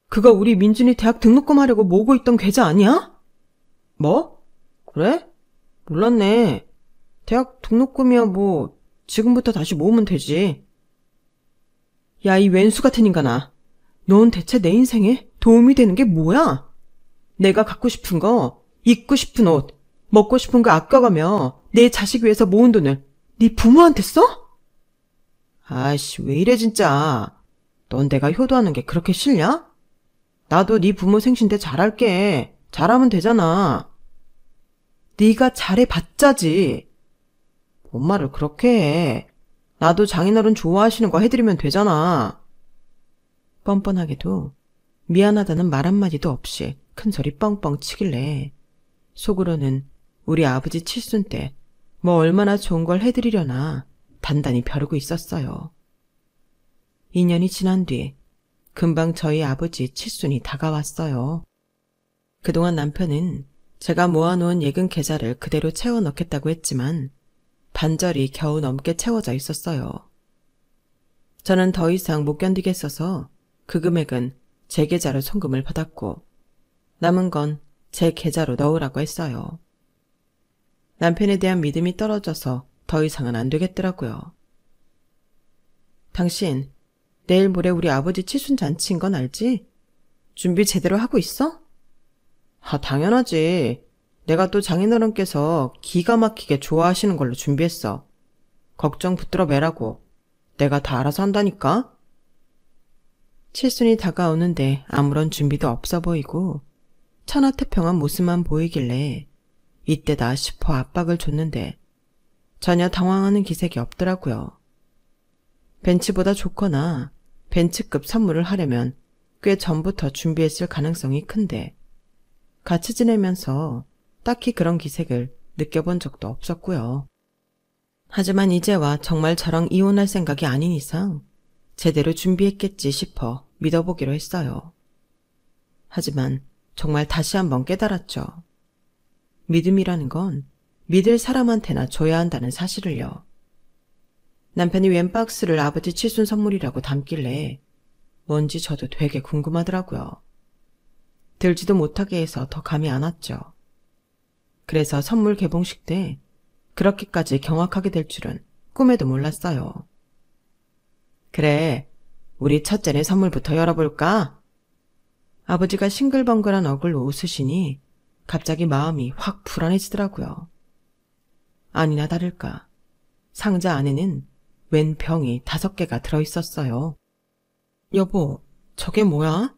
A: 그거 우리 민준이 대학 등록금 하려고 모으고 있던 계좌 아니야? 뭐? 그래? 몰랐네. 대학 등록금이야 뭐 지금부터 다시 모으면 되지. 야, 이 왼수 같은 인간아. 넌 대체 내 인생에 도움이 되는 게 뭐야? 내가 갖고 싶은 거 입고 싶은 옷, 먹고 싶은 거 아껴가며 내 자식 위해서 모은 돈을 네 부모한테 써? 아이씨, 왜 이래 진짜. 넌 내가 효도하는 게 그렇게 싫냐? 나도 네 부모 생신 때 잘할게. 잘하면 되잖아. 네가 잘해봤자지. 뭔 말을 그렇게 해. 나도 장인어른 좋아하시는 거 해드리면 되잖아. 뻔뻔하게도 미안하다는 말 한마디도 없이 큰소리 뻥뻥 치길래 속으로는 우리 아버지 칠순 때 뭐 얼마나 좋은 걸 해드리려나 단단히 벼르고 있었어요. 2년이 지난 뒤 금방 저희 아버지 칠순이 다가왔어요. 그동안 남편은 제가 모아놓은 예금 계좌를 그대로 채워 넣겠다고 했지만 반절이 겨우 넘게 채워져 있었어요. 저는 더 이상 못 견디겠어서 그 금액은 제 계좌로 송금을 받았고 남은 건 제 계좌로 넣으라고 했어요. 남편에 대한 믿음이 떨어져서 더 이상은 안 되겠더라고요. 당신 내일 모레 우리 아버지 칠순 잔치인 건 알지? 준비 제대로 하고 있어? 아, 당연하지. 내가 또 장인어른께서 기가 막히게 좋아하시는 걸로 준비했어. 걱정 붙들어 매라고. 내가 다 알아서 한다니까? 칠순이 다가오는데 아무런 준비도 없어 보이고 천하태평한 모습만 보이길래 이때다 싶어 압박을 줬는데 전혀 당황하는 기색이 없더라고요. 벤츠보다 좋거나 벤츠급 선물을 하려면 꽤 전부터 준비했을 가능성이 큰데 같이 지내면서 딱히 그런 기색을 느껴본 적도 없었고요. 하지만 이제와 정말 저랑 이혼할 생각이 아닌 이상 제대로 준비했겠지 싶어 믿어보기로 했어요. 하지만 정말 다시 한번 깨달았죠. 믿음이라는 건 믿을 사람한테나 줘야 한다는 사실을요. 남편이 웬 박스를 아버지 칠순 선물이라고 담길래 뭔지 저도 되게 궁금하더라고요. 들지도 못하게 해서 더 감이 안 왔죠. 그래서 선물 개봉식 때 그렇게까지 경악하게 될 줄은 꿈에도 몰랐어요. 그래, 우리 첫째네 선물부터 열어볼까? 아버지가 싱글벙글한 얼굴로 웃으시니 갑자기 마음이 확 불안해지더라고요. 아니나 다를까 상자 안에는 웬 병이 5개가 들어있었어요. 여보, 저게 뭐야?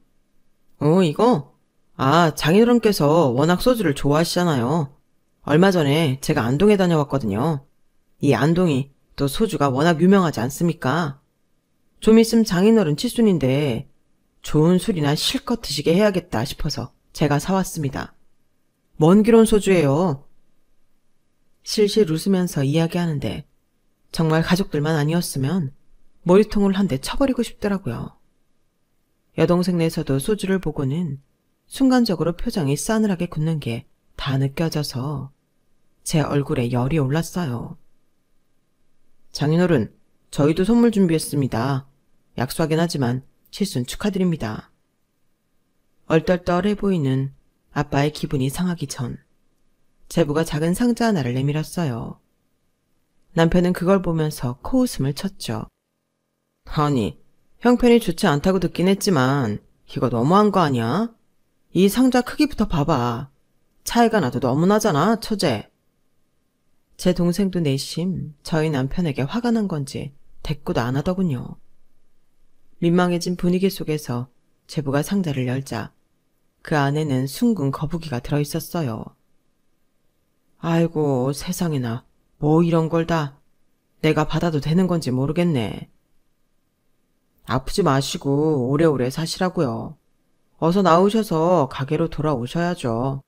A: 이거? 아, 장인어른께서 워낙 소주를 좋아하시잖아요. 얼마 전에 제가 안동에 다녀왔거든요. 이 안동이 또 소주가 워낙 유명하지 않습니까? 좀 있으면 장인어른 칠순인데 좋은 술이나 실컷 드시게 해야겠다 싶어서 제가 사왔습니다. 먼 길 온 소주예요. 실실 웃으면서 이야기하는데 정말 가족들만 아니었으면 머리통을 한 대 쳐버리고 싶더라고요. 여동생 내서도 소주를 보고는 순간적으로 표정이 싸늘하게 굳는 게 다 느껴져서 제 얼굴에 열이 올랐어요. 장인어른, 저희도 선물 준비했습니다. 약소하긴 하지만 칠순 축하드립니다. 얼떨떨해 보이는 아빠의 기분이 상하기 전 제부가 작은 상자 하나를 내밀었어요. 남편은 그걸 보면서 코웃음을 쳤죠. 아니, 형편이 좋지 않다고 듣긴 했지만 이거 너무한 거 아니야? 이 상자 크기부터 봐봐. 차이가 나도 너무 나잖아, 처제. 제 동생도 내심 저희 남편에게 화가 난 건지 대꾸도 안 하더군요. 민망해진 분위기 속에서 제부가 상자를 열자 그 안에는 숭근 거북이가 들어있었어요. 아이고, 세상에나 뭐 이런 걸 다 내가 받아도 되는 건지 모르겠네. 아프지 마시고 오래오래 사시라고요. 어서 나오셔서 가게로 돌아오셔야죠.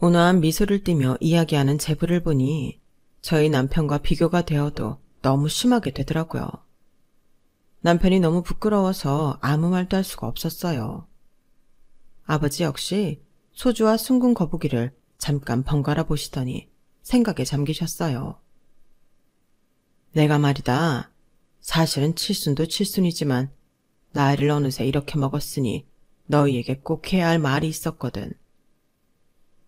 A: 온화한 미소를 띠며 이야기하는 제부를 보니 저희 남편과 비교가 되어도 너무 심하게 되더라고요. 남편이 너무 부끄러워서 아무 말도 할 수가 없었어요. 아버지 역시 소주와 숭근 거북이를 잠깐 번갈아 보시더니 생각에 잠기셨어요. 내가 말이다. 사실은 칠순도 칠순이지만 나이를 어느새 이렇게 먹었으니 너희에게 꼭 해야 할 말이 있었거든.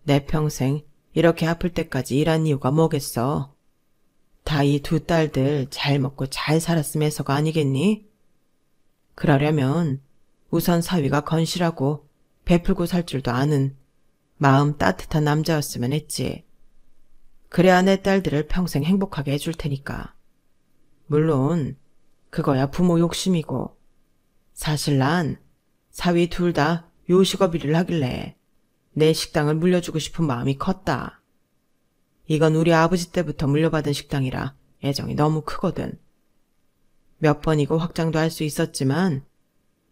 A: 내 평생 이렇게 아플 때까지 일한 이유가 뭐겠어? 다 이 2 딸들 잘 먹고 잘 살았음 해서가 아니겠니? 그러려면 우선 사위가 건실하고 베풀고 살 줄도 아는 마음 따뜻한 남자였으면 했지. 그래야 내 딸들을 평생 행복하게 해줄 테니까. 물론 그거야 부모 욕심이고, 사실 난 사위 둘 다 요식업 일을 하길래 내 식당을 물려주고 싶은 마음이 컸다. 이건 우리 아버지 때부터 물려받은 식당이라 애정이 너무 크거든. 몇 번이고 확장도 할 수 있었지만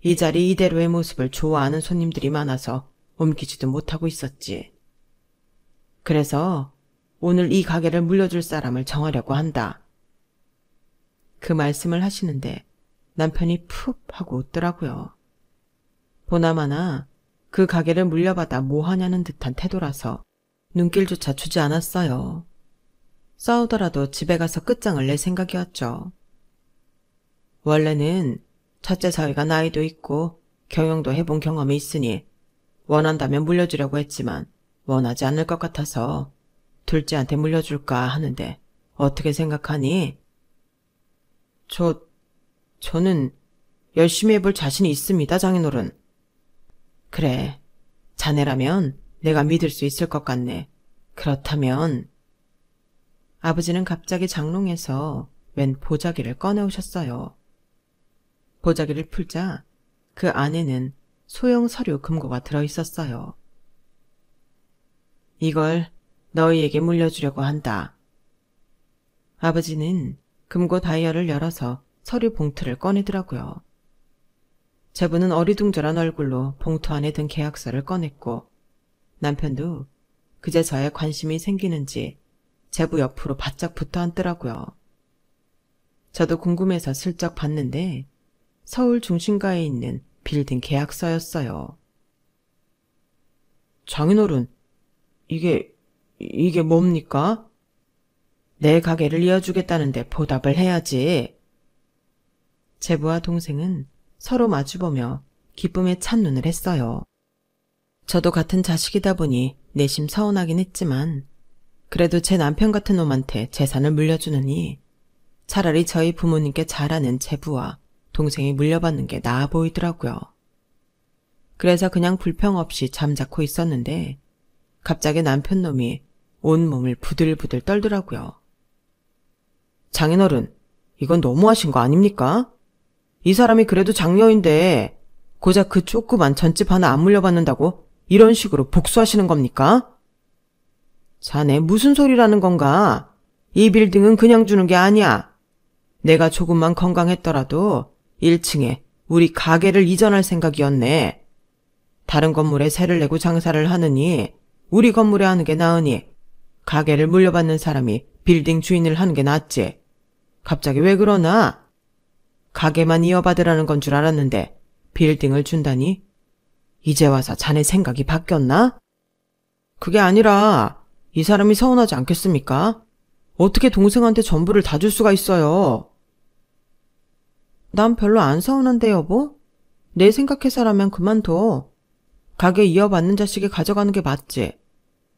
A: 이 자리 이대로의 모습을 좋아하는 손님들이 많아서 옮기지도 못하고 있었지. 그래서 오늘 이 가게를 물려줄 사람을 정하려고 한다. 그 말씀을 하시는데 남편이 푹 하고 웃더라고요. 보나마나 그 가게를 물려받아 뭐 하냐는 듯한 태도라서 눈길조차 주지 않았어요. 싸우더라도 집에 가서 끝장을 낼 생각이었죠. 원래는 첫째 사위가 나이도 있고 경영도 해본 경험이 있으니 원한다면 물려주려고 했지만 원하지 않을 것 같아서 둘째한테 물려줄까 하는데 어떻게 생각하니? 저는 열심히 해볼 자신이 있습니다, 장인어른. 그래, 자네라면 내가 믿을 수 있을 것 같네. 그렇다면... 아버지는 갑자기 장롱에서 웬 보자기를 꺼내오셨어요. 보자기를 풀자 그 안에는 소형 서류 금고가 들어있었어요. 이걸 너희에게 물려주려고 한다. 아버지는 금고 다이얼을 열어서 서류 봉투를 꺼내더라고요. 제부는 어리둥절한 얼굴로 봉투 안에 든 계약서를 꺼냈고 남편도 그제서야 관심이 생기는지 제부 옆으로 바짝 붙어 앉더라고요. 저도 궁금해서 슬쩍 봤는데 서울 중심가에 있는 빌딩 계약서였어요. 장인어른, 이게 뭡니까? 내 가게를 이어주겠다는데 보답을 해야지. 제부와 동생은 서로 마주보며 기쁨에 찬 눈을 했어요. 저도 같은 자식이다 보니 내심 서운하긴 했지만 그래도 제 남편 같은 놈한테 재산을 물려주느니 차라리 저희 부모님께 잘하는 제부와 동생이 물려받는 게 나아 보이더라고요. 그래서 그냥 불평 없이 잠자코 있었는데 갑자기 남편 놈이 온몸을 부들부들 떨더라고요. 장인어른, 이건 너무하신 거 아닙니까? 이 사람이 그래도 장녀인데 고작 그 조그만 전집 하나 안 물려받는다고 이런 식으로 복수하시는 겁니까? 자네 무슨 소리라는 건가? 이 빌딩은 그냥 주는 게 아니야. 내가 조금만 건강했더라도 1층에 우리 가게를 이전할 생각이었네. 다른 건물에 세를 내고 장사를 하느니 우리 건물에 하는 게 나으니 가게를 물려받는 사람이 빌딩 주인을 하는 게 낫지. 갑자기 왜 그러나? 가게만 이어받으라는 건 줄 알았는데 빌딩을 준다니? 이제 와서 자네 생각이 바뀌었나? 그게 아니라 이 사람이 서운하지 않겠습니까? 어떻게 동생한테 전부를 다 줄 수가 있어요? 난 별로 안 서운한데 여보? 내 생각해서라면 그만둬. 가게 이어받는 자식이 가져가는 게 맞지.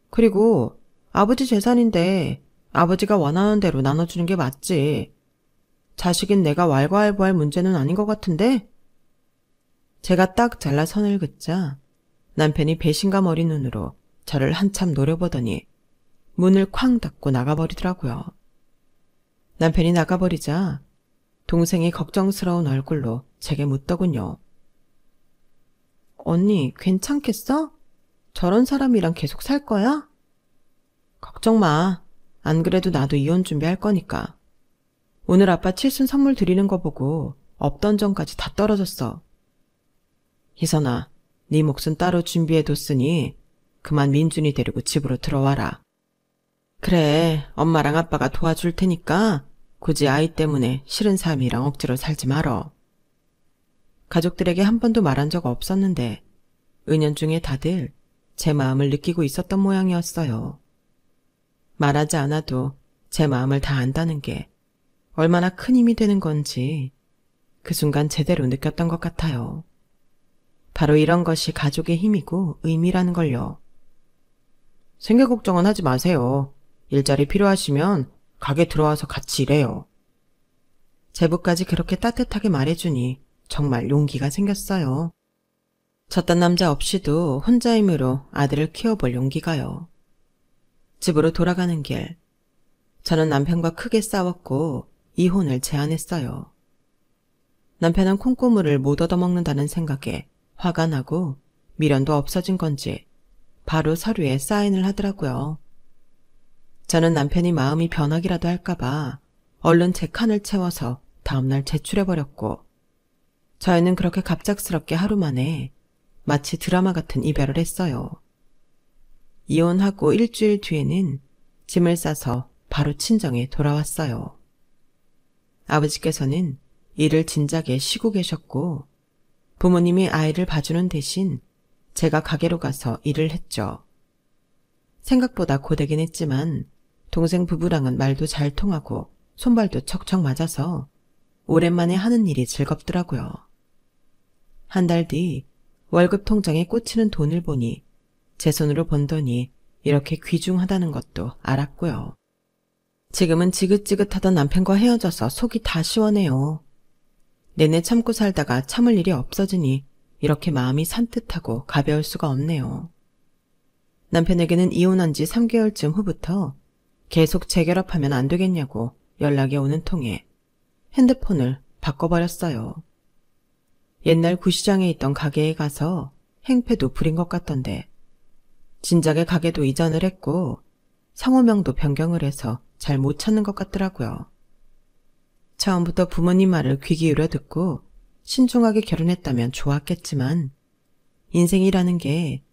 A: 그리고 아버지 재산인데 아버지가 원하는 대로 나눠주는 게 맞지. 자식인 내가 왈가왈부할 문제는 아닌 것 같은데? 제가 딱 잘라 선을 긋자 남편이 배신감 어린 눈으로 저를 한참 노려보더니 문을 쾅 닫고 나가버리더라고요. 남편이 나가버리자 동생이 걱정스러운 얼굴로 제게 묻더군요. 언니, 괜찮겠어? 저런 사람이랑 계속 살 거야? 걱정 마. 안 그래도 나도 이혼 준비할 거니까. 오늘 아빠 칠순 선물 드리는 거 보고 없던 정까지 다 떨어졌어. 희선아, 네 몫은 따로 준비해뒀으니 그만 민준이 데리고 집으로 들어와라. 그래, 엄마랑 아빠가 도와줄 테니까 굳이 아이 때문에 싫은 삶이랑 억지로 살지 말어. 가족들에게 한 번도 말한 적 없었는데 은연중에 다들 제 마음을 느끼고 있었던 모양이었어요. 말하지 않아도 제 마음을 다 안다는 게 얼마나 큰 힘이 되는 건지 그 순간 제대로 느꼈던 것 같아요. 바로 이런 것이 가족의 힘이고 의미라는 걸요. 생계 걱정은 하지 마세요. 일자리 필요하시면 가게 들어와서 같이 일해요. 제부까지 그렇게 따뜻하게 말해주니 정말 용기가 생겼어요. 저딴 남자 없이도 혼자 힘으로 아들을 키워볼 용기가요. 집으로 돌아가는 길, 저는 남편과 크게 싸웠고 이혼을 제안했어요. 남편은 콩고물을 못 얻어먹는다는 생각에 화가 나고 미련도 없어진 건지 바로 서류에 사인을 하더라고요. 저는 남편이 마음이 변하기라도 할까봐 얼른 제 칸을 채워서 다음날 제출해버렸고, 저희는 그렇게 갑작스럽게 하루 만에 마치 드라마 같은 이별을 했어요. 이혼하고 일주일 뒤에는 짐을 싸서 바로 친정에 돌아왔어요. 아버지께서는 일을 진작에 쉬고 계셨고, 부모님이 아이를 봐주는 대신 제가 가게로 가서 일을 했죠. 생각보다 고되긴 했지만 동생 부부랑은 말도 잘 통하고 손발도 척척 맞아서 오랜만에 하는 일이 즐겁더라고요. 한 달 뒤 월급 통장에 꽂히는 돈을 보니 제 손으로 번 돈이 이렇게 귀중하다는 것도 알았고요. 지금은 지긋지긋하던 남편과 헤어져서 속이 다 시원해요. 내내 참고 살다가 참을 일이 없어지니 이렇게 마음이 산뜻하고 가벼울 수가 없네요. 남편에게는 이혼한 지 3개월쯤 후부터 계속 재결합하면 안 되겠냐고 연락이 오는 통에 핸드폰을 바꿔버렸어요. 옛날 구시장에 있던 가게에 가서 행패도 부린 것 같던데, 진작에 가게도 이전을 했고 상호명도 변경을 해서 잘 못 찾는 것 같더라고요. 처음부터 부모님 말을 귀 기울여 듣고 신중하게 결혼했다면 좋았겠지만 인생이라는 게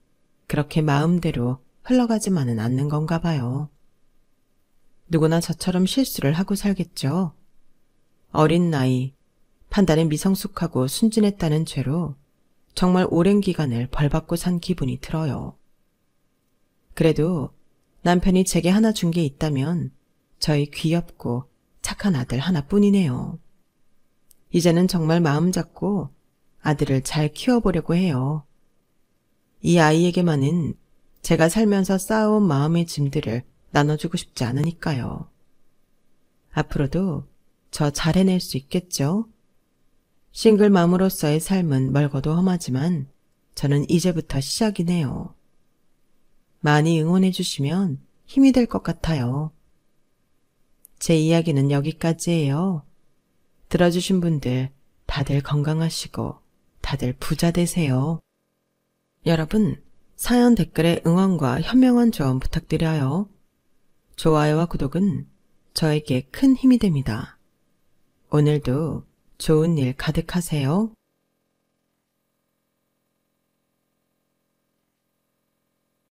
A: 그렇게 마음대로 흘러가지만은 않는 건가 봐요. 누구나 저처럼 실수를 하고 살겠죠. 어린 나이, 판단에 미성숙하고 순진했다는 죄로 정말 오랜 기간을 벌받고 산 기분이 들어요. 그래도 남편이 제게 하나 준 게 있다면 저희 귀엽고 착한 아들 하나뿐이네요. 이제는 정말 마음 잡고 아들을 잘 키워보려고 해요. 이 아이에게만은 제가 살면서 쌓아온 마음의 짐들을 나눠주고 싶지 않으니까요. 앞으로도 저 잘 해낼 수 있겠죠? 싱글맘으로서의 삶은 멀고도 험하지만 저는 이제부터 시작이네요. 많이 응원해 주시면 힘이 될 것 같아요. 제 이야기는 여기까지예요. 들어주신 분들 다들 건강하시고 다들 부자 되세요. 여러분, 사연 댓글에 응원과 현명한 조언 부탁드려요. 좋아요와 구독은 저에게 큰 힘이 됩니다. 오늘도 좋은 일 가득하세요.